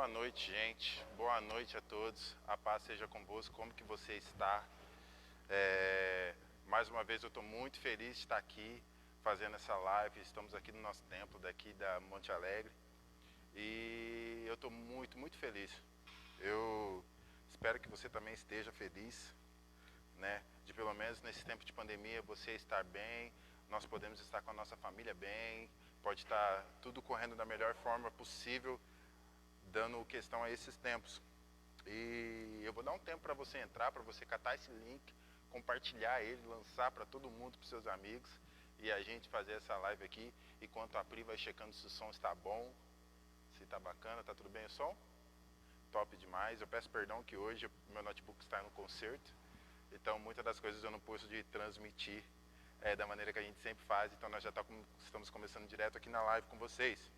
Boa noite, gente. Boa noite a todos. A paz seja convosco. Como que você está? Mais uma vez eu estou muito feliz de estar aqui fazendo essa live. Estamos aqui no nosso templo daqui da Monte Alegre. E eu estou muito, muito feliz. Eu espero que você também esteja feliz, né? De pelo menos nesse tempo de pandemia você estar bem. Nós podemos estar com a nossa família bem. Pode estar tudo correndo da melhor forma possível, dando questão a esses tempos. E eu vou dar um tempo para você entrar, para você catar esse link, compartilhar ele, lançar para todo mundo, para seus amigos, e a gente fazer essa live aqui, enquanto a Pri vai checando se o som está bom, se está bacana, está tudo bem o som? Top demais. Eu peço perdão que hoje meu notebook está no concerto, então muitas das coisas eu não pude transmitir da maneira que a gente sempre faz, então nós já estamos começando direto aqui na live com vocês.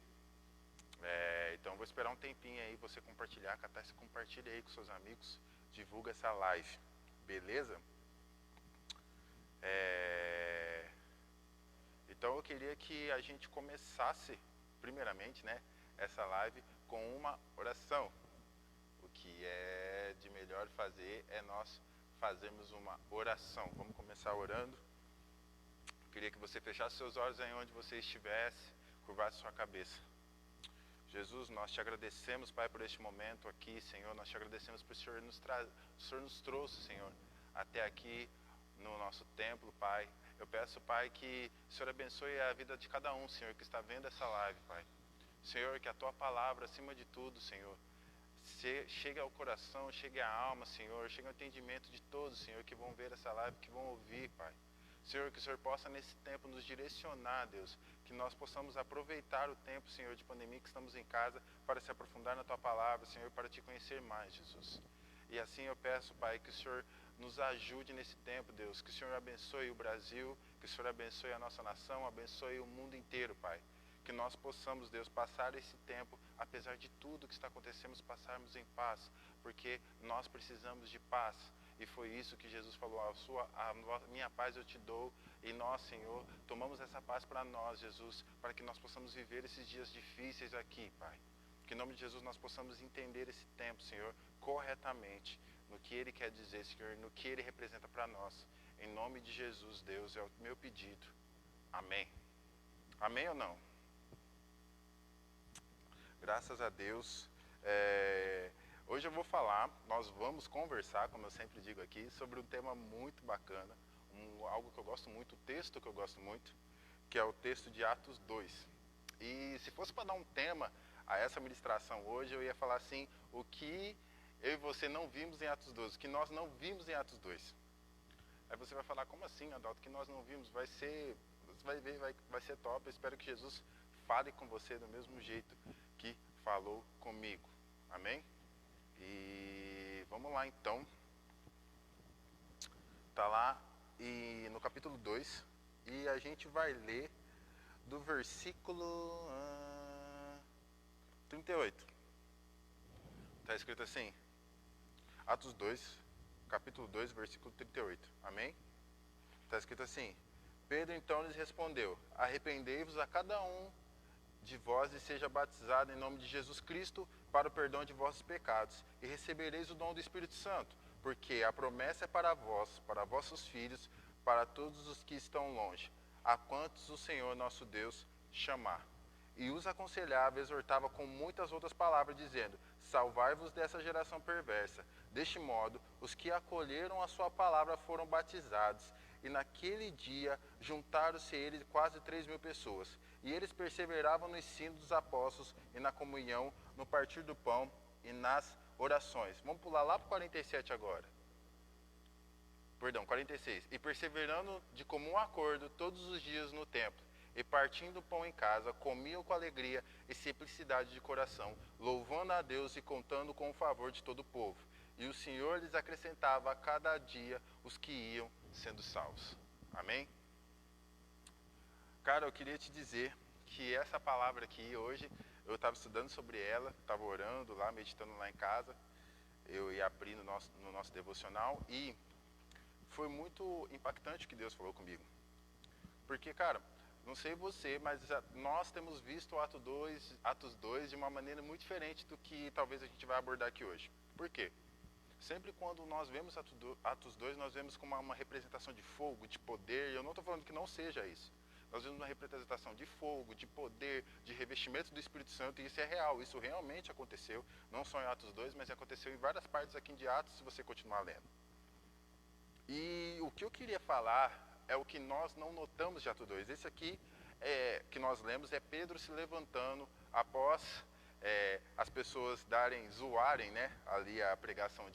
Então vou esperar um tempinho aí, você compartilhar, catar, se compartilha aí com seus amigos, divulga essa live, beleza? Então eu queria que a gente começasse, primeiramente, né, essa live com uma oração. O que é de melhor fazer é nós fazermos uma oração. Vamos começar orando. Eu queria que você fechasse seus olhos aí onde você estivesse, curvasse sua cabeça. Jesus, nós te agradecemos, Pai, por este momento aqui, Senhor. Nós te agradecemos por o Senhor nos trouxe, Senhor, até aqui no nosso templo, Pai. Eu peço, Pai, que o Senhor abençoe a vida de cada um, Senhor, que está vendo essa live, Pai. Senhor, que a Tua palavra, acima de tudo, Senhor, chegue ao coração, chegue à alma, Senhor, chegue ao entendimento de todos, Senhor, que vão ver essa live, que vão ouvir, Pai. Senhor, que o Senhor possa nesse tempo nos direcionar, Deus, que nós possamos aproveitar o tempo, Senhor, de pandemia que estamos em casa, para se aprofundar na Tua palavra, Senhor, para Te conhecer mais, Jesus. E assim eu peço, Pai, que o Senhor nos ajude nesse tempo, Deus, que o Senhor abençoe o Brasil, que o Senhor abençoe a nossa nação, abençoe o mundo inteiro, Pai. Que nós possamos, Deus, passar esse tempo, apesar de tudo que está acontecendo, passarmos em paz, porque nós precisamos de paz. E foi isso que Jesus falou, a minha paz eu te dou, e nós, Senhor, tomamos essa paz para nós, Jesus, para que nós possamos viver esses dias difíceis aqui, Pai. Que em nome de Jesus nós possamos entender esse tempo, Senhor, corretamente, no que Ele quer dizer, Senhor, no que Ele representa para nós. Em nome de Jesus, Deus, é o meu pedido. Amém. Amém ou não? Graças a Deus. Hoje eu vou falar, nós vamos conversar, como eu sempre digo aqui, sobre um tema muito bacana, algo que eu gosto muito, um texto que eu gosto muito, que é o texto de Atos 2. E se fosse para dar um tema a essa ministração hoje, eu ia falar assim, o que eu e você não vimos em Atos 2, o que nós não vimos em Atos 2. Aí você vai falar, como assim, Adalto, que nós não vimos? Você vai ver, vai ser top. Eu espero que Jesus fale com você do mesmo jeito que falou comigo. Amém? E vamos lá então. Está lá no capítulo 2 e a gente vai ler do versículo 38. Está escrito assim, Atos 2, capítulo 2, versículo 38. Amém? Está escrito assim, Pedro então lhes respondeu, arrependei-vos a cada um de vós e seja batizado em nome de Jesus Cristo para o perdão de vossos pecados, e recebereis o dom do Espírito Santo, porque a promessa é para vós, para vossos filhos, para todos os que estão longe, a quantos o Senhor nosso Deus chamar. E os aconselhava e exortava com muitas outras palavras, dizendo, salvai-vos dessa geração perversa. Deste modo, os que acolheram a sua palavra foram batizados, e naquele dia juntaram-se eles quase 3.000 pessoas. E eles perseveravam no ensino dos apóstolos e na comunhão, no partir do pão e nas orações. Vamos pular lá para o 47 agora. Perdão, 46. E perseverando de comum acordo todos os dias no templo, e partindo o pão em casa, comiam com alegria e simplicidade de coração, louvando a Deus e contando com o favor de todo o povo. E o Senhor lhes acrescentava a cada dia os que iam sendo salvos. Amém? Cara, eu queria te dizer que essa palavra aqui hoje, eu estava estudando sobre ela, estava orando lá, meditando lá em casa, eu e a Pri no nosso devocional, e foi muito impactante o que Deus falou comigo. Porque, cara, Não sei você, mas nós temos visto o Atos 2 de uma maneira muito diferente do que talvez a gente vai abordar aqui hoje. Por quê? Sempre quando nós vemos Atos 2, nós vemos como uma representação de fogo, de poder, e eu não estou falando que não seja isso. Nós vemos uma representação de fogo, de poder, de revestimento do Espírito Santo, e isso é real, isso realmente aconteceu, não só em Atos 2, mas aconteceu em várias partes aqui de Atos, se você continuar lendo. E o que eu queria falar é o que nós não notamos de Atos 2. Esse aqui que nós lemos é Pedro se levantando após as pessoas zoarem, né, ali a pregação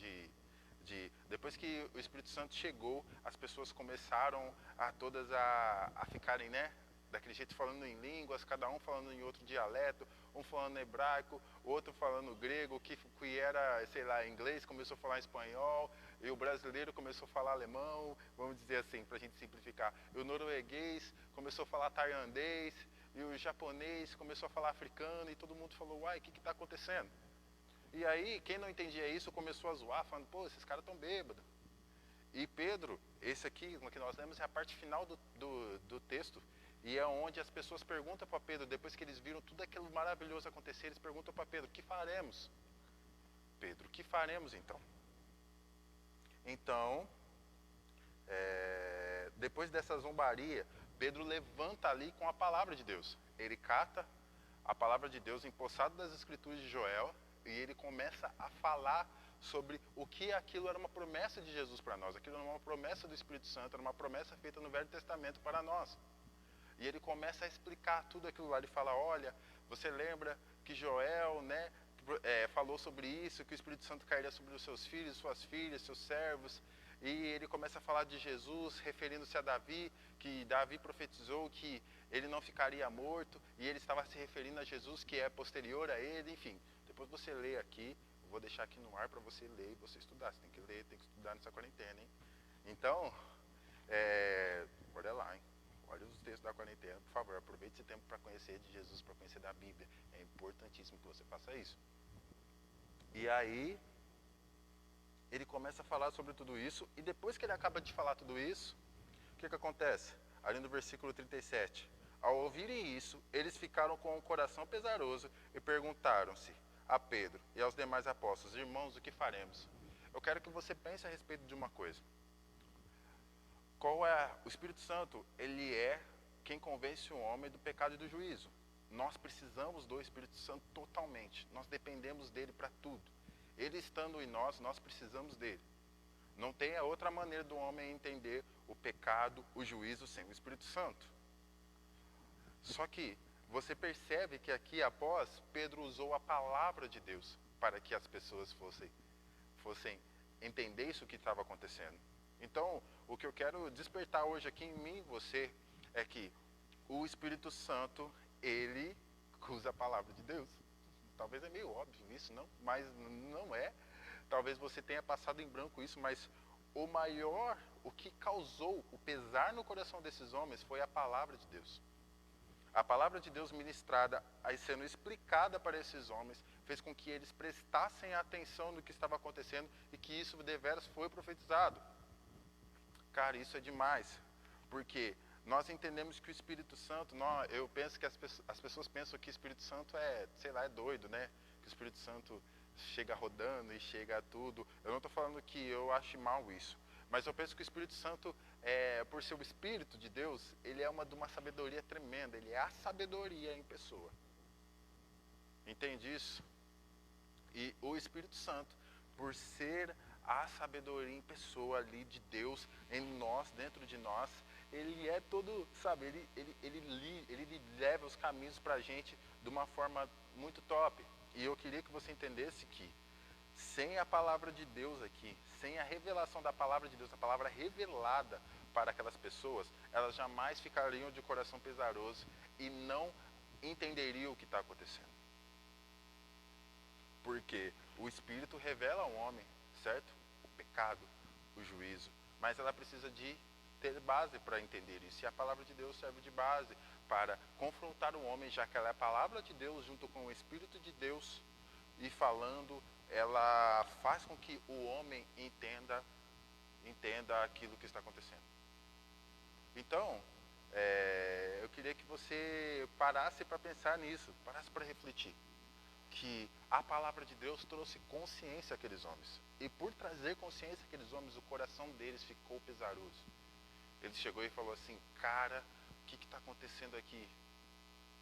depois que o Espírito Santo chegou, as pessoas começaram a ficarem, né, daquele jeito falando em línguas, cada um falando em outro dialeto, um falando hebraico, outro falando grego, que era, sei lá, inglês, começou a falar espanhol, e o brasileiro começou a falar alemão, vamos dizer assim, para a gente simplificar. E o norueguês começou a falar tailandês, e o japonês começou a falar africano, e todo mundo falou, uai, o que está acontecendo? E aí, quem não entendia isso começou a zoar, falando, pô, esses caras estão bêbados. E Pedro, esse aqui, no que nós lemos, é a parte final do texto, e é onde as pessoas perguntam para Pedro, depois que eles viram tudo aquilo maravilhoso acontecer, eles perguntam para Pedro, o que faremos? Pedro, o que faremos então? Então, depois dessa zombaria, Pedro levanta ali com a palavra de Deus. Ele cata a palavra de Deus empossada das escrituras de Joel, e ele começa a falar sobre o que aquilo era uma promessa de Jesus para nós. Aquilo era uma promessa do Espírito Santo, era uma promessa feita no Velho Testamento para nós. E ele começa a explicar tudo aquilo lá. Ele fala, olha, você lembra que Joel, né, falou sobre isso, que o Espírito Santo cairia sobre os seus filhos, suas filhas, seus servos. E ele começa a falar de Jesus, referindo-se a Davi, que Davi profetizou que ele não ficaria morto, e ele estava se referindo a Jesus, que é posterior a ele, enfim. Depois você lê aqui, eu vou deixar aqui no ar para você ler e você estudar. Você tem que ler, tem que estudar nessa quarentena, hein? Então, olha lá, hein? Olha os textos da quarentena, por favor, aproveite esse tempo para conhecer de Jesus, para conhecer da Bíblia. É importantíssimo que você faça isso. E aí, ele começa a falar sobre tudo isso, e depois que ele acaba de falar tudo isso, o que acontece? Ali no versículo 37, ao ouvirem isso, eles ficaram com o coração pesaroso e perguntaram-se a Pedro e aos demais apóstolos, irmãos, o que faremos? Eu quero que você pense a respeito de uma coisa. O Espírito Santo, ele é quem convence o homem do pecado e do juízo. Nós precisamos do Espírito Santo totalmente. Nós dependemos dele para tudo. Ele estando em nós, nós precisamos dele. Não tem outra maneira do homem entender o pecado, o juízo sem o Espírito Santo. Só que você percebe que aqui após, Pedro usou a palavra de Deus para que as pessoas fossem entender isso que estava acontecendo. Então, o que eu quero despertar hoje aqui em mim e você é que o Espírito Santo, ele usa a palavra de Deus. Talvez é meio óbvio isso, não? Mas não é. Talvez você tenha passado em branco isso, mas o que causou o pesar no coração desses homens foi a palavra de Deus. A palavra de Deus ministrada, aí sendo explicada para esses homens, fez com que eles prestassem atenção no que estava acontecendo e que isso deveras foi profetizado. Cara, isso é demais, porque nós entendemos que o Espírito Santo, eu penso que as pessoas pensam que o Espírito Santo é doido, né? Que o Espírito Santo chega rodando e chega a tudo. Eu não estou falando que eu ache mal isso, mas eu penso que o Espírito Santo, por ser o Espírito de Deus, ele é de uma sabedoria tremenda, ele é a sabedoria em pessoa. Entende isso? E o Espírito Santo, por ser a sabedoria em pessoa ali de Deus, em nós, dentro de nós, ele é todo, sabe, ele leva os caminhos para a gente de uma forma muito top. E eu queria que você entendesse que, sem a palavra de Deus aqui, sem a revelação da palavra de Deus, a palavra revelada para aquelas pessoas, elas jamais ficariam de coração pesaroso e não entenderiam o que está acontecendo. Porque o Espírito revela ao homem, certo? O pecado, o juízo. Mas ela precisa de ter base para entender isso. E a palavra de Deus serve de base para confrontar o homem, já que ela é a palavra de Deus junto com o Espírito de Deus. E falando, ela faz com que o homem entenda aquilo que está acontecendo. Então, Eu queria que você parasse para pensar nisso, parasse para refletir. Que a palavra de Deus trouxe consciência àqueles homens. E por trazer consciência àqueles homens, o coração deles ficou pesaroso. Ele chegou e falou assim, cara, o que está acontecendo aqui?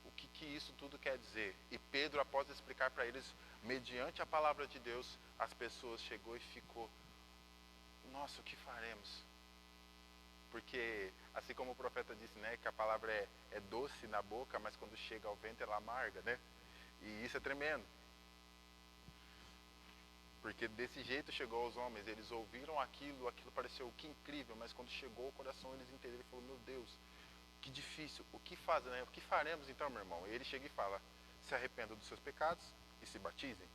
O que isso tudo quer dizer? E Pedro, após explicar para eles, mediante a palavra de Deus, as pessoas chegou e ficou, nossa, o que faremos? Porque, assim como o profeta disse, né, que a palavra é doce na boca, mas quando chega ao vento ela amarga, né? E isso é tremendo. Porque desse jeito chegou aos homens, eles ouviram aquilo pareceu que incrível, mas quando chegou ao coração eles entenderam e falaram, meu Deus, que difícil, o que faz, né? O que faremos então, meu irmão? E ele chega e fala, se arrependam dos seus pecados e se batizem.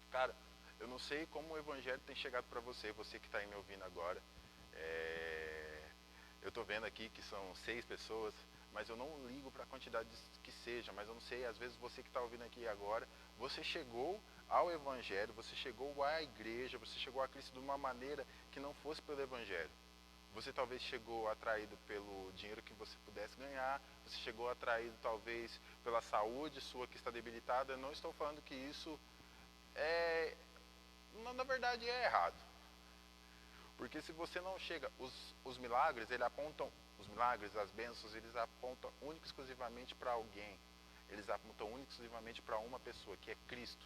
Cara, eu não sei como o evangelho tem chegado para você, você que está aí me ouvindo agora. Eu estou vendo aqui que são 6 pessoas, mas eu não ligo para a quantidade que seja, mas eu não sei, às vezes você que está ouvindo aqui agora, você chegou ao evangelho, você chegou à igreja, você chegou a Cristo de uma maneira que não fosse pelo evangelho. Você talvez chegou atraído pelo dinheiro que você pudesse ganhar, você chegou atraído talvez pela saúde sua que está debilitada. Eu não estou falando que isso na verdade é errado. Porque se você não chega, os milagres, os milagres, as bênçãos, eles apontam única e exclusivamente para alguém. Eles apontam única e exclusivamente para uma pessoa, que é Cristo.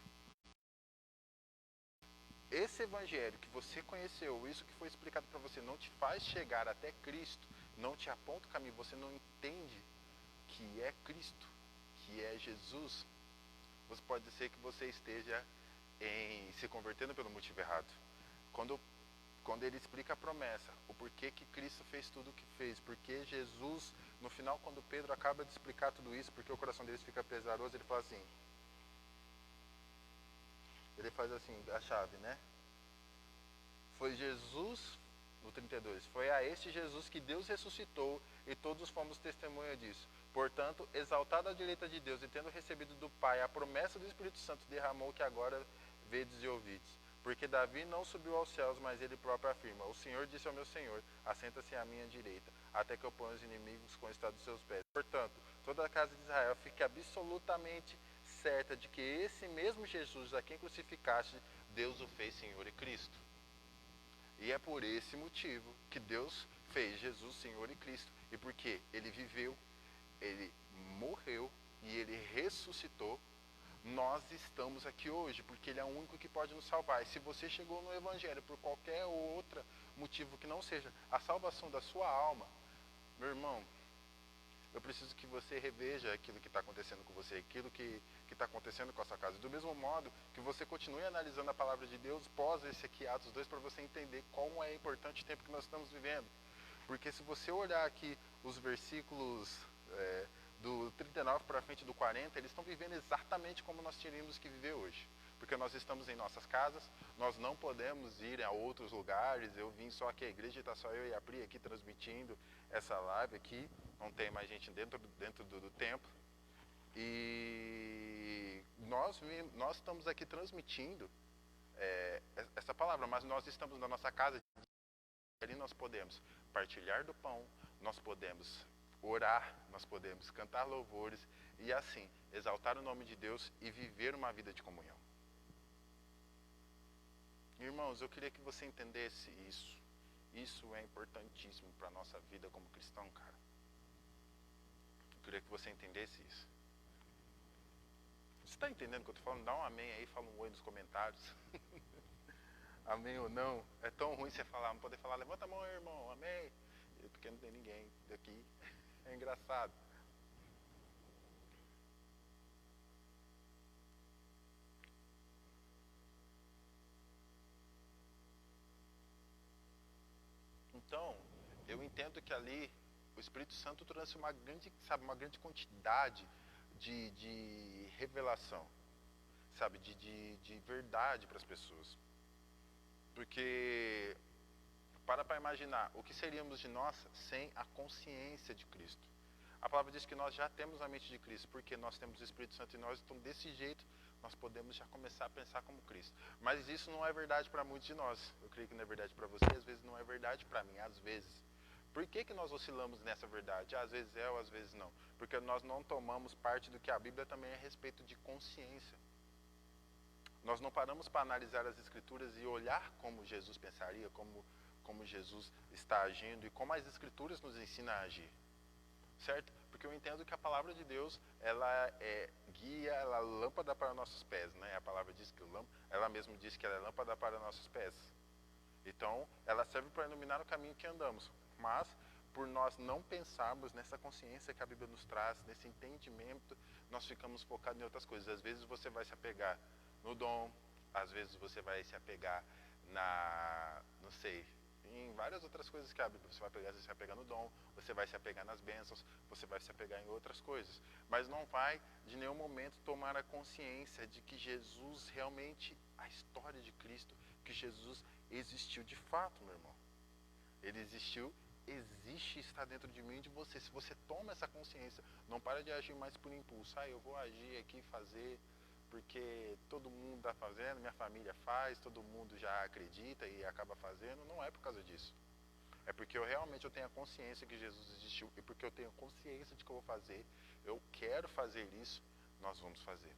Esse evangelho que você conheceu, isso que foi explicado para você, não te faz chegar até Cristo, não te aponta o caminho, você não entende que é Cristo, que é Jesus, você pode ser que você esteja se convertendo pelo motivo errado. Quando ele explica a promessa, o porquê que Cristo fez tudo o que fez, porque Jesus, no final, quando Pedro acaba de explicar tudo isso, porque o coração deles fica pesaroso, ele fala assim, ele faz assim, a chave, né? Foi Jesus, no 32, foi a este Jesus que Deus ressuscitou e todos fomos testemunha disso. Portanto, exaltado à direita de Deus e tendo recebido do Pai a promessa do Espírito Santo, derramou que agora vedes e ouvides. Porque Davi não subiu aos céus, mas ele próprio afirma, o Senhor disse ao meu Senhor, assenta-se à minha direita, até que eu ponha os inimigos com o estado dos seus pés. Portanto, toda a casa de Israel fique absolutamente certa de que esse mesmo Jesus a quem crucificaste, Deus o fez Senhor e Cristo. E é por esse motivo que Deus fez Jesus Senhor e Cristo. E porque ele viveu, ele morreu e ele ressuscitou, nós estamos aqui hoje, porque ele é o único que pode nos salvar. E se você chegou no evangelho por qualquer outro motivo que não seja a salvação da sua alma, meu irmão, eu preciso que você reveja aquilo que está acontecendo com você, aquilo que está acontecendo com a sua casa. Do mesmo modo que você continue analisando a palavra de Deus pós esse aqui, Atos 2, para você entender como é importante o tempo que nós estamos vivendo. Porque se você olhar aqui os versículos do 39 para frente do 40, eles estão vivendo exatamente como nós teríamos que viver hoje. Porque nós estamos em nossas casas, nós não podemos ir a outros lugares. Eu vim só aqui, a igreja está só eu e a Pri aqui transmitindo essa live aqui. Não tem mais gente dentro do templo. E nós estamos aqui transmitindo essa palavra, mas nós estamos na nossa casa. Ali nós podemos partilhar do pão, nós podemos orar, nós podemos cantar louvores e assim exaltar o nome de Deus e viver uma vida de comunhão. Irmãos, eu queria que você entendesse isso. Isso é importantíssimo para a nossa vida como cristão, cara. Eu queria que você entendesse isso. Você está entendendo o que eu estou falando? Dá um amém aí, fala um oi nos comentários. Amém ou não? É tão ruim você falar, não poder falar, levanta a mão aí, irmão, amém. Porque não tem ninguém daqui. É engraçado. Então, eu entendo que ali o Espírito Santo trouxe uma grande quantidade de revelação, sabe, de verdade para as pessoas. Porque, para imaginar, o que seríamos de nós sem a consciência de Cristo? A palavra diz que nós já temos a mente de Cristo, porque nós temos o Espírito Santo em nós, então desse jeito nós podemos já começar a pensar como Cristo. Mas isso não é verdade para muitos de nós. Eu creio que não é verdade para você, às vezes não é verdade para mim, às vezes. Por que nós oscilamos nessa verdade? Às vezes é ou às vezes não. Porque nós não tomamos parte do que a Bíblia também é a respeito de consciência. Nós não paramos para analisar as Escrituras e olhar como Jesus pensaria, como Jesus está agindo e como as Escrituras nos ensinam a agir. Certo? Porque eu entendo que a palavra de Deus, ela é guia, ela é lâmpada para nossos pés, né? A palavra diz que ela mesma diz que ela é lâmpada para nossos pés. Então, ela serve para iluminar o caminho que andamos. Mas, por nós não pensarmos nessa consciência que a Bíblia nos traz, nesse entendimento, nós ficamos focados em outras coisas. Às vezes você vai se apegar no dom, às vezes você vai se apegar não sei, em várias outras coisas que a Bíblia, você vai se apegar no dom, você vai se apegar nas bênçãos, você vai se apegar em outras coisas. Mas não vai, de nenhum momento, tomar a consciência de que Jesus realmente, a história de Cristo, que Jesus existiu de fato, meu irmão. Ele existiu, existe, está dentro de mim e de você. Se você toma essa consciência, não para de agir mais por impulso. Eu vou agir aqui, fazer, porque todo mundo está fazendo, minha família faz, todo mundo já acredita e acaba fazendo. Não é por causa disso. É porque eu tenho a consciência que Jesus existiu e porque eu tenho consciência de que eu vou fazer, eu quero fazer isso, nós vamos fazer.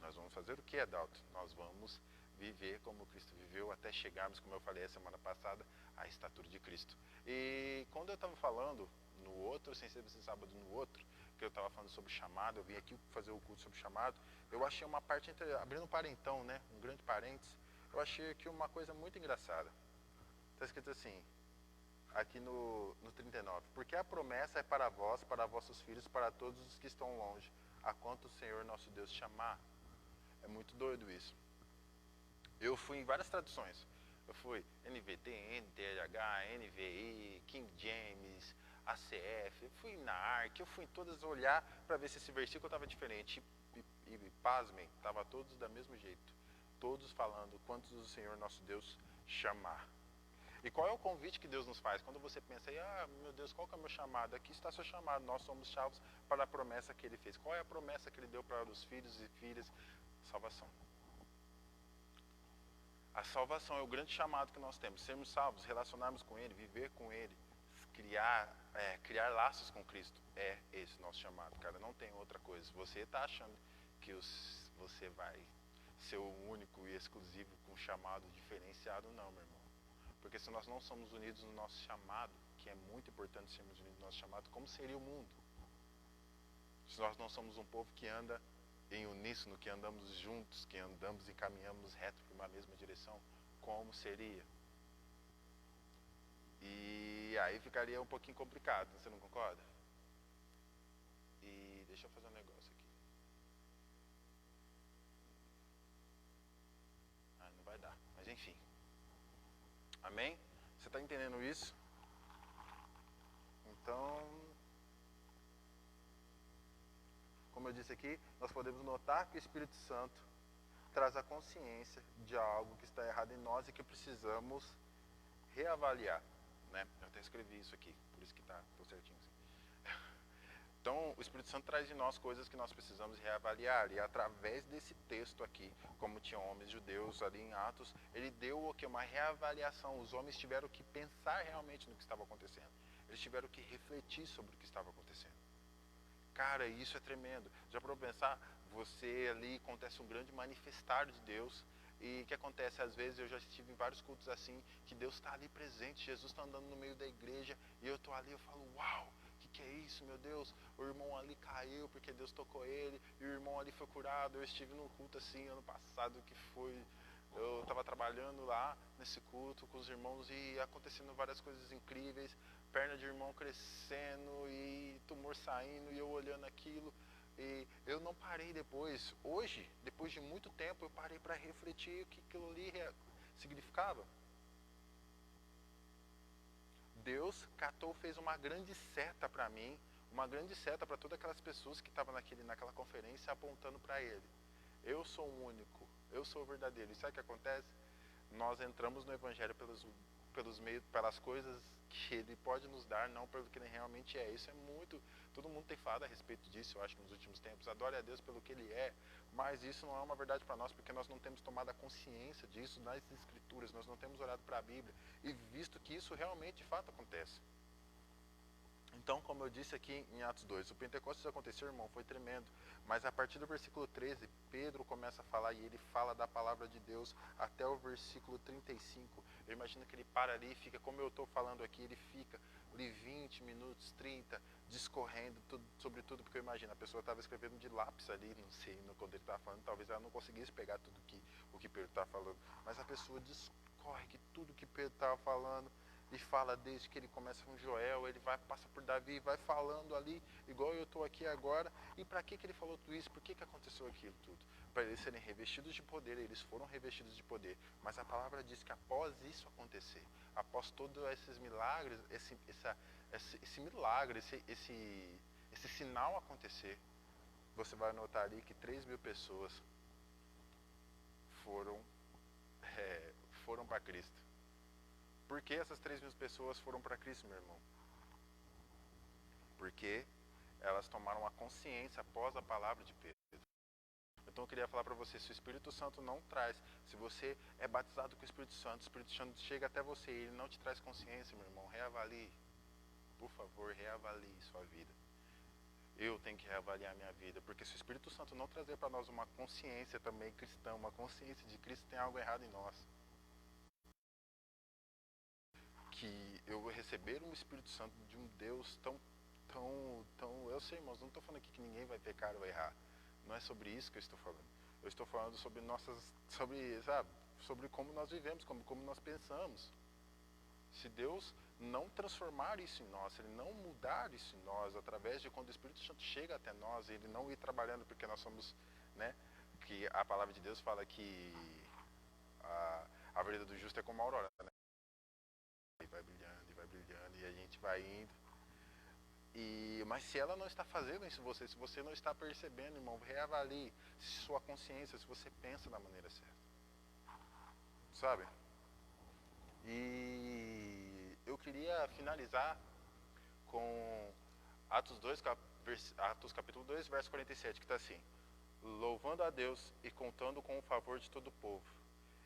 Nós vamos fazer o que, Adalto? Nós vamos viver como Cristo viveu até chegarmos, como eu falei a semana passada, à estatura de Cristo. E quando eu estava falando no outro, sem ser esse sábado no outro, que eu estava falando sobre chamado, eu vim aqui fazer o culto sobre chamado, eu achei uma parte, abrindo um parentão, né, um grande parênteses, eu achei aqui uma coisa muito engraçada. Está escrito assim, aqui no 39, porque a promessa é para vós, para vossos filhos, para todos os que estão longe, a quanto o Senhor nosso Deus chamar. É muito doido isso. Eu fui em várias traduções. Eu fui NVT, NTLH, NVI, King James, ACF, eu fui na ARC, eu fui em todas olhar para ver se esse versículo estava diferente. E pasmem, estava todos do mesmo jeito. Todos falando quantos o Senhor nosso Deus chamar. E qual é o convite que Deus nos faz? Quando você pensa aí, meu Deus, qual que é o meu chamado? Aqui está seu chamado, nós somos salvos para a promessa que Ele fez. Qual é a promessa que Ele deu para os filhos e filhas? Salvação. A salvação é o grande chamado que nós temos. Sermos salvos, relacionarmos com Ele, viver com Ele, criar laços com Cristo. É esse nosso chamado, cara. Não tem outra coisa. Se você está achando que você vai ser o único e exclusivo com um chamado diferenciado, não, meu irmão. Porque se nós não somos unidos no nosso chamado, que é muito importante sermos unidos no nosso chamado, como seria o mundo? Se nós não somos um povo que anda em uníssono, que andamos juntos, que andamos e caminhamos reto para uma mesma direção, como seria? E aí ficaria um pouquinho complicado, você não concorda? E deixa eu fazer um negócio aqui. Não vai dar, mas enfim. Amém? Você está entendendo isso? Então, como eu disse aqui, nós podemos notar que o Espírito Santo traz a consciência de algo que está errado em nós e que precisamos reavaliar. Né? Eu até escrevi isso aqui, por isso que está certinho assim. Então, o Espírito Santo traz de nós coisas que nós precisamos reavaliar. E através desse texto aqui, como tinham homens judeus ali em Atos, ele deu o que? Uma reavaliação. Os homens tiveram que pensar realmente no que estava acontecendo. Eles tiveram que refletir sobre o que estava acontecendo. Cara, isso é tremendo. Já para pensar, você ali acontece um grande manifestar de Deus. E o que acontece? Às vezes eu já estive em vários cultos assim, que Deus está ali presente, Jesus está andando no meio da igreja, e eu estou ali, eu falo, uau! Que é isso, meu Deus? O irmão ali caiu porque Deus tocou ele, e o irmão ali foi curado. Eu estive num culto assim ano passado que foi, eu estava trabalhando lá nesse culto com os irmãos e acontecendo várias coisas incríveis, perna de irmão crescendo e tumor saindo e eu olhando aquilo. E eu não parei depois, hoje, depois de muito tempo, eu parei para refletir o que aquilo ali significava. Deus fez uma grande seta para mim, uma grande seta para todas aquelas pessoas que estavam naquela conferência apontando para Ele. Eu sou o único, eu sou o verdadeiro. E sabe o que acontece? Nós entramos no Evangelho pelas coisas que Ele pode nos dar, não pelo que Ele realmente é. Isso é muito, todo mundo tem falado a respeito disso, eu acho que nos últimos tempos. Adore a Deus pelo que Ele é, Mas isso não é uma verdade para nós, porque nós não temos tomado a consciência disso nas Escrituras, nós não temos olhado para a Bíblia e visto que isso realmente, de fato, acontece. Então, como eu disse aqui em Atos 2, o Pentecostes aconteceu, irmão, foi tremendo. Mas a partir do versículo 13, Pedro começa a falar e ele fala da palavra de Deus até o versículo 35. Eu imagino que ele para ali e fica, como eu estou falando aqui, ele fica ali 20 minutos, 30, discorrendo sobre tudo, porque eu imagino, a pessoa estava escrevendo de lápis ali, não sei, quando ele estava falando, talvez ela não conseguisse pegar tudo o que Pedro estava falando. Mas a pessoa discorre que tudo que Pedro estava falando, e fala desde que ele começa com Joel, ele passa por Davi, vai falando ali, igual eu estou aqui agora. E para que ele falou tudo isso? Por que aconteceu aquilo tudo? Para eles serem revestidos de poder, eles foram revestidos de poder. Mas a palavra diz que após isso acontecer, após todos esses milagres, esse milagre, esse sinal acontecer, você vai notar ali que 3.000 pessoas foram para Cristo. Por que essas 3.000 pessoas foram para Cristo, meu irmão? Porque elas tomaram a consciência após a palavra de Pedro. Então eu queria falar para você, se o Espírito Santo não traz, se você é batizado com o Espírito Santo chega até você e ele não te traz consciência, meu irmão, reavalie. Por favor, reavalie sua vida. Eu tenho que reavaliar minha vida, porque se o Espírito Santo não trazer para nós uma consciência também cristã, uma consciência de Cristo, tem algo errado em nós. Que eu vou receber um Espírito Santo de um Deus tão, eu sei, irmãos, não estou falando aqui que ninguém vai pecar ou errar, não é sobre isso que eu estou falando, eu estou falando sobre sobre como nós vivemos, como nós pensamos. Se Deus não transformar isso em nós, se Ele não mudar isso em nós, através de quando o Espírito Santo chega até nós, Ele não ir trabalhando, porque nós somos, né, que a palavra de Deus fala que a vida do justo é como a aurora, né? Vai brilhando e a gente vai indo. Mas se ela não está fazendo isso em você, se você não está percebendo, irmão, reavalie sua consciência, se você pensa da maneira certa. Sabe? E eu queria finalizar com Atos capítulo 2, verso 47, que está assim: louvando a Deus e contando com o favor de todo o povo.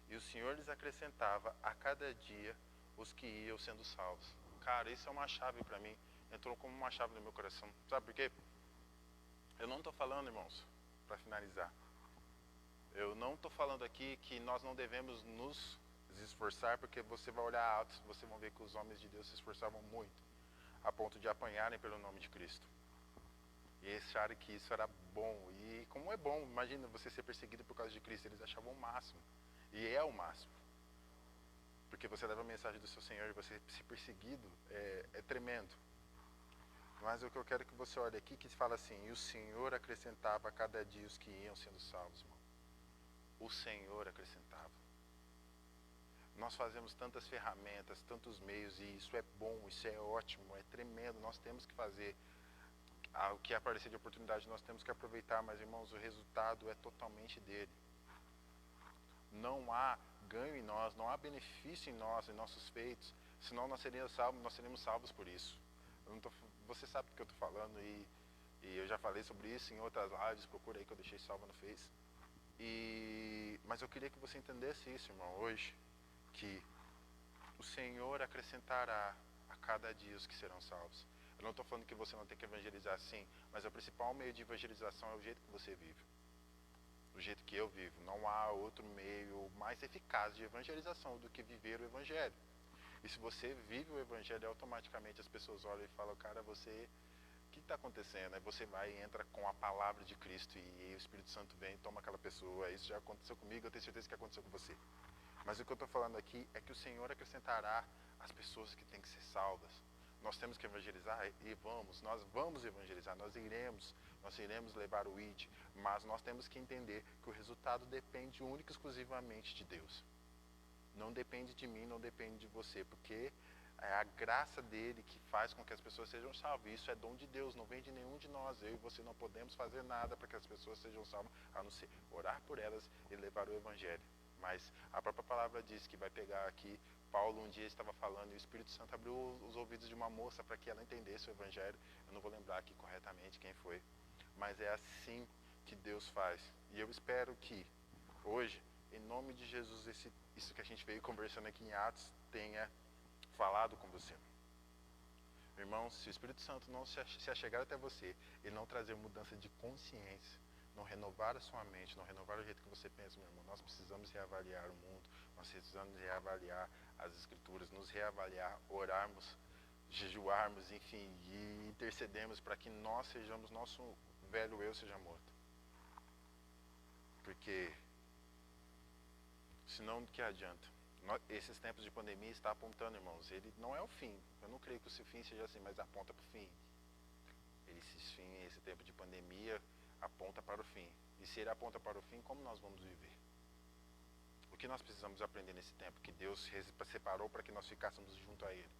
E o Senhor lhes acrescentava a cada dia os que iam sendo salvos. Cara, isso é uma chave para mim. Entrou como uma chave no meu coração. Sabe por quê? Eu não estou falando, irmãos, para finalizar. Eu não estou falando aqui que nós não devemos nos esforçar, porque você vai olhar Atos, você vai ver que os homens de Deus se esforçavam muito, a ponto de apanharem pelo nome de Cristo. E acharam que isso era bom. E como é bom, imagina você ser perseguido por causa de Cristo. Eles achavam o máximo. E é o máximo. Porque você leva a mensagem do seu Senhor e você ser perseguido é tremendo. Mas o que eu quero que você olhe aqui, que fala assim: e o Senhor acrescentava a cada dia os que iam sendo salvos, irmão. O Senhor acrescentava. Nós fazemos tantas ferramentas, tantos meios, e isso é bom, isso é ótimo, é tremendo. Nós temos que fazer o que aparecer de oportunidade, nós temos que aproveitar, mas, irmãos, o resultado é totalmente dele. Não há ganho em nós, não há benefício em nós, em nossos feitos, senão nós seremos salvos por isso. Você sabe do que eu estou falando e eu já falei sobre isso em outras lives, procura aí que eu deixei salva no Face. Mas eu queria que você entendesse isso, irmão, hoje, que o Senhor acrescentará a cada dia os que serão salvos. Eu não estou falando que você não tem que evangelizar sim, mas o principal meio de evangelização é o jeito que você vive. Do jeito que eu vivo. Não há outro meio mais eficaz de evangelização do que viver o Evangelho. E se você vive o Evangelho, automaticamente as pessoas olham e falam: cara, você, o que está acontecendo? Aí você vai e entra com a palavra de Cristo e o Espírito Santo vem e toma aquela pessoa. Isso já aconteceu comigo, eu tenho certeza que aconteceu com você. Mas o que eu estou falando aqui é que o Senhor acrescentará as pessoas que têm que ser salvas. Nós temos que evangelizar e nós vamos evangelizar, nós iremos levar o ID, mas nós temos que entender que o resultado depende única e exclusivamente de Deus. Não depende de mim, não depende de você, porque é a graça dele que faz com que as pessoas sejam salvas. Isso é dom de Deus, não vem de nenhum de nós. Eu e você não podemos fazer nada para que as pessoas sejam salvas, a não ser orar por elas e levar o Evangelho. Mas a própria palavra diz que vai pegar aqui. Paulo um dia estava falando e o Espírito Santo abriu os ouvidos de uma moça para que ela entendesse o Evangelho. Eu não vou lembrar aqui corretamente quem foi, mas é assim que Deus faz. E eu espero que hoje, em nome de Jesus, isso que a gente veio conversando aqui em Atos tenha falado com você. Irmão, se o Espírito Santo não se achegar até você e não trazer mudança de consciência, não renovar a sua mente, não renovar o jeito que você pensa, meu irmão, nós precisamos reavaliar o mundo, nós precisamos reavaliar as Escrituras, nos reavaliar, orarmos, jejuarmos, enfim, e intercedermos para que nós sejamos, nosso velho eu seja morto. Porque, senão, do que adianta? Esses tempos de pandemia está apontando, irmãos, ele não é o fim. Eu não creio que o fim seja assim, mas aponta para o fim. Esse tempo de pandemia aponta para o fim. E se ele aponta para o fim, como nós vamos viver? O que nós precisamos aprender nesse tempo? Que Deus separou para que nós ficássemos junto a Ele.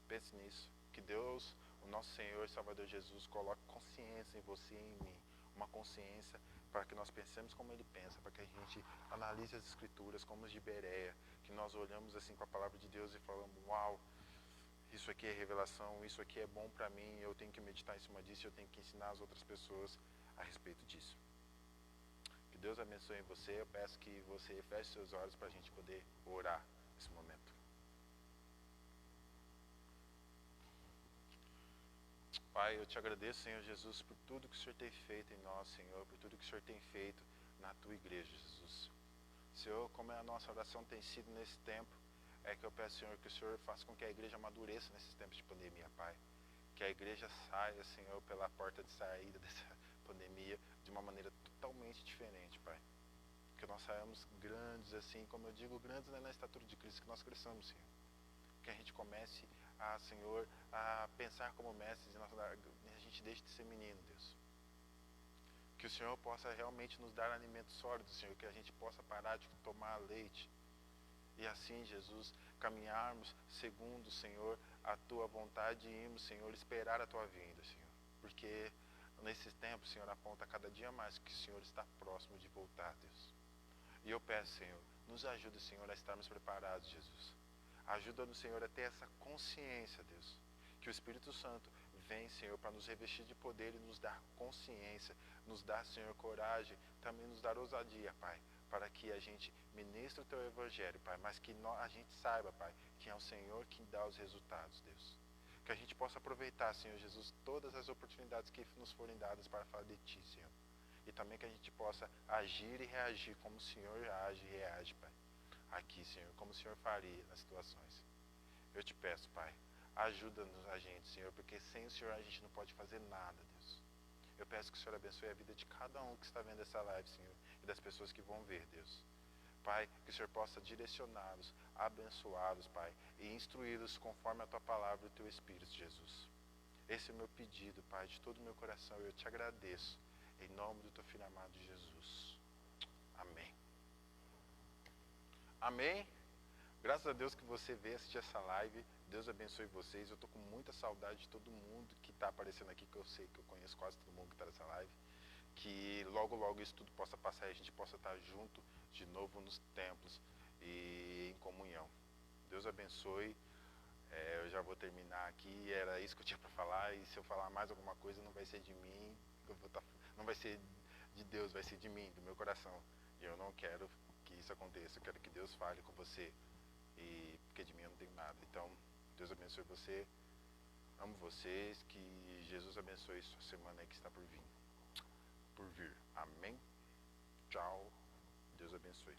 Pense nisso. Que Deus, o nosso Senhor e Salvador Jesus, coloque consciência em você e em mim. Uma consciência para que nós pensemos como Ele pensa, para que a gente analise as Escrituras como as de Bereia, que nós olhamos assim com a palavra de Deus e falamos, uau, isso aqui é revelação, isso aqui é bom para mim, eu tenho que meditar em cima disso, eu tenho que ensinar as outras pessoas a respeito disso. Que Deus abençoe você, eu peço que você feche seus olhos para a gente poder orar nesse momento. Pai, eu te agradeço, Senhor Jesus, por tudo que o Senhor tem feito em nós, Senhor, por tudo que o Senhor tem feito na Tua igreja, Jesus. Senhor, como a nossa oração tem sido nesse tempo, é que eu peço, Senhor, que o Senhor faça com que a igreja amadureça nesses tempos de pandemia, Pai. Que a igreja saia, Senhor, pela porta de saída dessa pandemia de uma maneira totalmente diferente, Pai. Que nós saiamos grandes, assim, como eu digo, grandes na estatura de Cristo, que nós cresçamos, Senhor. Que a gente comece Senhor, a pensar como mestres e a gente deixe de ser menino, Deus. Que o Senhor possa realmente nos dar alimentos sólidos, Senhor, que a gente possa parar de tomar leite. E assim, Jesus, caminharmos segundo, Senhor, a Tua vontade e irmos, Senhor, esperar a Tua vinda, Senhor. Porque nesses tempos, Senhor, aponta cada dia mais que o Senhor está próximo de voltar, Deus. E eu peço, Senhor, nos ajude, Senhor, a estarmos preparados, Jesus. Ajuda-nos, Senhor, a ter essa consciência, Deus. Que o Espírito Santo vem, Senhor, para nos revestir de poder e nos dar consciência, nos dar, Senhor, coragem, também nos dar ousadia, Pai, para que a gente ministre o Teu Evangelho, Pai, mas que a gente saiba, Pai, que é o Senhor que dá os resultados, Deus. Que a gente possa aproveitar, Senhor Jesus, todas as oportunidades que nos forem dadas para falar de Ti, Senhor. E também que a gente possa agir e reagir como o Senhor age e reage, Pai. Aqui, Senhor, como o Senhor faria nas situações. Eu te peço, Pai, ajuda-nos a gente, Senhor, porque sem o Senhor a gente não pode fazer nada, Deus. Eu peço que o Senhor abençoe a vida de cada um que está vendo essa live, Senhor, e das pessoas que vão ver, Deus. Pai, que o Senhor possa direcioná-los, abençoá-los, Pai, e instruí-los conforme a Tua palavra e o Teu Espírito, Jesus. Esse é o meu pedido, Pai, de todo o meu coração, e eu te agradeço, em nome do Teu Filho amado Jesus. Amém. Amém? Graças a Deus que você veio assistir essa live. Deus abençoe vocês. Eu estou com muita saudade de todo mundo que está aparecendo aqui, que eu sei que eu conheço quase todo mundo que está nessa live. Que logo, logo isso tudo possa passar e a gente possa estar junto de novo nos templos e em comunhão. Deus abençoe. Eu já vou terminar aqui. Era isso que eu tinha para falar. E se eu falar mais alguma coisa, não vai ser de mim. Não vai ser de Deus, vai ser de mim, do meu coração. E eu não quero que isso aconteça, eu quero que Deus fale com você, e porque de mim eu não tenho nada. Então, Deus abençoe você, amo vocês, que Jesus abençoe sua semana aí que está por vir. Amém? Tchau, Deus abençoe.